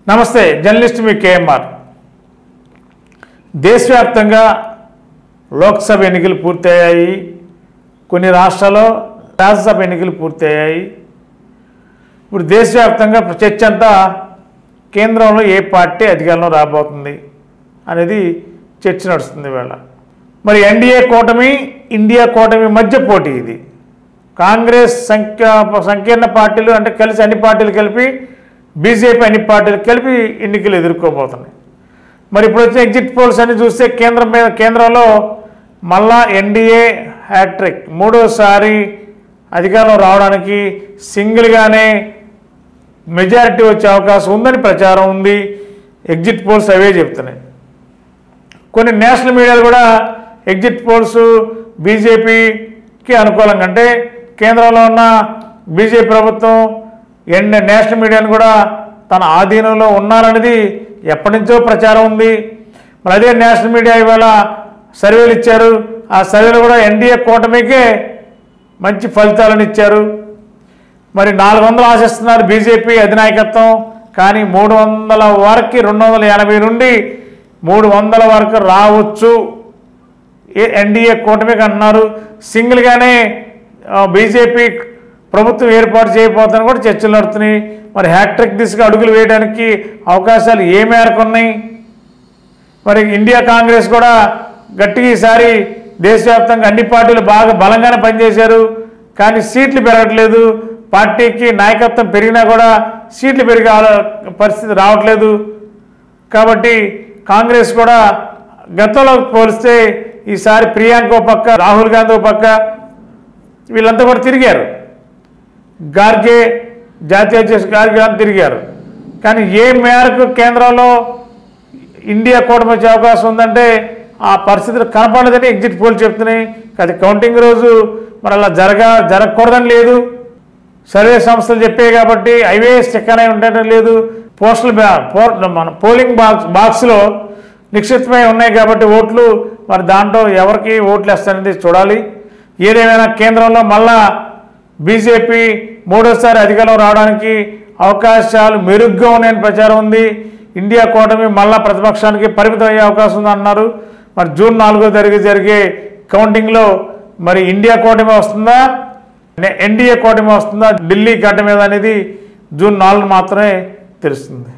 నమస్తే జర్నలిస్ట్ మీ కేఎంఆర్. దేశవ్యాప్తంగా లోక్సభ ఎన్నికలు పూర్తయ్యాయి. కొన్ని రాష్ట్రాల్లో రాజ్యసభ ఎన్నికలు పూర్తయ్యాయి. ఇప్పుడు దేశవ్యాప్తంగా చర్చ అంతా కేంద్రంలో ఏ పార్టీ అధికారంలో రాబోతుంది అనేది చర్చ నడుస్తుంది వేళ. మరి ఎన్డీఏ కూటమి ఇండియా కూటమి మధ్య పోటీ ఇది. కాంగ్రెస్ సంకీర్ణ పార్టీలు అంటే కలిసి అన్ని పార్టీలు కలిపి, బీజేపీ అన్ని పార్టీలు కలిపి ఎన్నికలు ఎదుర్కోబోతున్నాయి. మరి ఇప్పుడు వచ్చిన ఎగ్జిట్ పోల్స్ అన్ని చూస్తే కేంద్రంలో మళ్ళా ఎన్డీఏ హ్యాట్రిక్ మూడోసారి అధికారంలో రావడానికి సింగిల్గానే మెజారిటీ వచ్చే అవకాశం ఉందని ప్రచారం ఉంది. ఎగ్జిట్ పోల్స్ అవే చెప్తున్నాయి. కొన్ని నేషనల్ మీడియాలు కూడా ఎగ్జిట్ పోల్స్ బీజేపీకి అనుకూలంగా, అంటే కేంద్రంలో ఉన్న బీజేపీ ప్రభుత్వం నేషనల్ మీడియాను కూడా తన ఆధీనంలో ఉన్నారనేది ఎప్పటి నుంచో ప్రచారం ఉంది. మరి అదే నేషనల్ మీడియా ఇవాళ సర్వేలు ఇచ్చారు. ఆ సర్వేలు కూడా ఎన్డీఏ కూటమికే మంచి ఫలితాలను ఇచ్చారు. మరి 400 ఆశిస్తున్నారు బీజేపీ అధినాయకత్వం, కానీ 300 వరకు 280 నుండి 300 వరకు రావచ్చు ఎన్డీఏ కూటమికి అంటున్నారు. సింగిల్గానే బీజేపీ ప్రభుత్వం ఏర్పాటు చేయబోతుందని కూడా చర్చలు నడుతున్నాయి. మరి హ్యాట్రిక్ దిశగా అడుగులు వేయడానికి అవకాశాలు ఏ మేరకు ఉన్నాయి? మరి ఇండియా కాంగ్రెస్ కూడా గట్టిగా ఈసారి దేశవ్యాప్తంగా అన్ని పార్టీలు బాగా బలంగానే పనిచేశారు, కానీ సీట్లు పెరగట్లేదు. పార్టీకి నాయకత్వం పెరిగినా కూడా సీట్లు పెరిగే పరిస్థితి రావట్లేదు. కాబట్టి కాంగ్రెస్ కూడా గతంలో పోలిస్తే ఈసారి ప్రియాంక ఓ పక్క, రాహుల్ గాంధీ ఓ పక్క, వీళ్ళంతా కూడా తిరిగారు. గార్గే, జాతీయ అధ్యక్షుడు గార్గే తిరిగారు. కానీ ఏ మేరకు కేంద్రంలో ఇండియా కూటమి వచ్చే అవకాశం ఉందంటే ఆ పరిస్థితులు కనపడదని ఎగ్జిట్ పోల్ చెప్తున్నాయి. అది కౌంటింగ్ రోజు మరి అలా జరగకూడదని లేదు. సర్వే సంస్థలు చెప్పాయి కాబట్టి అవే స్టిక్కనే ఉండటం లేదు. మన పోలింగ్ బాక్స్లో నిక్షిప్తమై ఉన్నాయి కాబట్టి ఓట్లు, మరి దాంట్లో ఎవరికి ఓట్లు వేస్తారనేది చూడాలి. ఏదేమైనా కేంద్రంలో మళ్ళా బీజేపీ మూడోసారి అధికారంలో రావడానికి అవకాశాలు మెరుగ్గా ఉన్నాయని ప్రచారం ఉంది. ఇండియా కూటమి మళ్ళా ప్రతిపక్షానికి పరిమితం అయ్యే అవకాశం ఉందన్నారు. మరి జూన్ 4వ తారీఖు జరిగే కౌంటింగ్లో మరి ఇండియా కూటమి వస్తుందా, ఎన్డీఏ కూటమి వస్తుందా, ఢిల్లీ గడ్డ మీద అనేది జూన్ 4 మాత్రమే తెలుస్తుంది.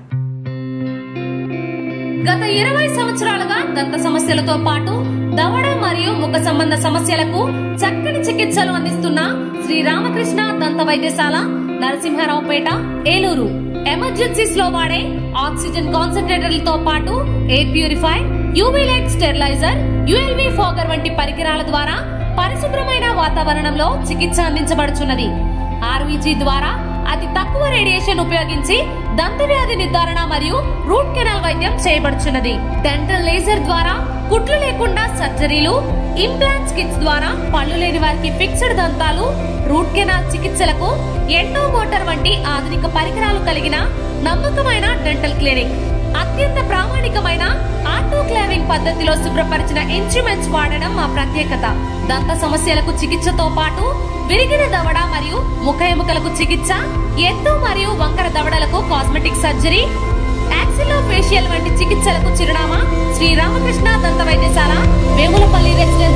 గత 20 సంవత్సరాలుగా దంత సమస్యలతో పాటు దవడ మరియు ముఖ సంబంధ సమస్యలకు చక్కని చికిత్సలు అందిస్తున్న శ్రీ రామకృష్ణ దంత వైద్యశాల, నరసింహారావుపేట, ఏలూరు. ఎమర్జెన్సీస్ లో వాడే ఆక్సిజన్ కాన్సంట్రేటర్లతో పాటు air purifier, UV light steriliser, ULV fogger వంటి పరికరాల ద్వారా పరిశుభ్రమైన వాతావరణంలో చికిత్స అందించబడుచున్నది. ఆర్వీజీ ద్వారా అతి తక్కువ రేడియేషన్ ఉపయోగించి దంత వ్యాధి నిర్ధారణ మరియు రూట్ కెనాల్ వైద్యం చేయబడుచున్నది. డెంటల్ లేజర్ ద్వారా కుట్లు లేకుండా సర్జరీలు, ఇంప్లాంట్స్ కిట్స్ ద్వారా పళ్ళు లేని వారికి ఫిక్స్డ్ దంతాలు, రూట్ కెనాల్ చికిత్సలకు ఎండో మోటార్ వంటి ఆధునిక పరికరాలు కలిగిన నమ్మకమైన డెంటల్ క్లినిక్. అత్యంత ప్రామాణికమైన ఆటోక్లేవింగ్ పద్ధతిలో శుభ్రపరిచిన ఇన్స్ట్రుమెంట్స్ వాడడం మా ప్రత్యేకత. దంత సమస్యలకు చికిత్సతో పాటు విరిగిన దవడ మరియు ముఖ ఎముకలకు చికిత్స, ఎత్తు మరియు వంకర దవడలకు కాస్మెటిక్ సర్జరీ, యాక్సిలో ఫేషియల్ వంటి చికిత్సలకు చిరునామా శ్రీ రామకృష్ణ దంత వైద్యశాల, వేములపల్లి రెసిడెన్సీ.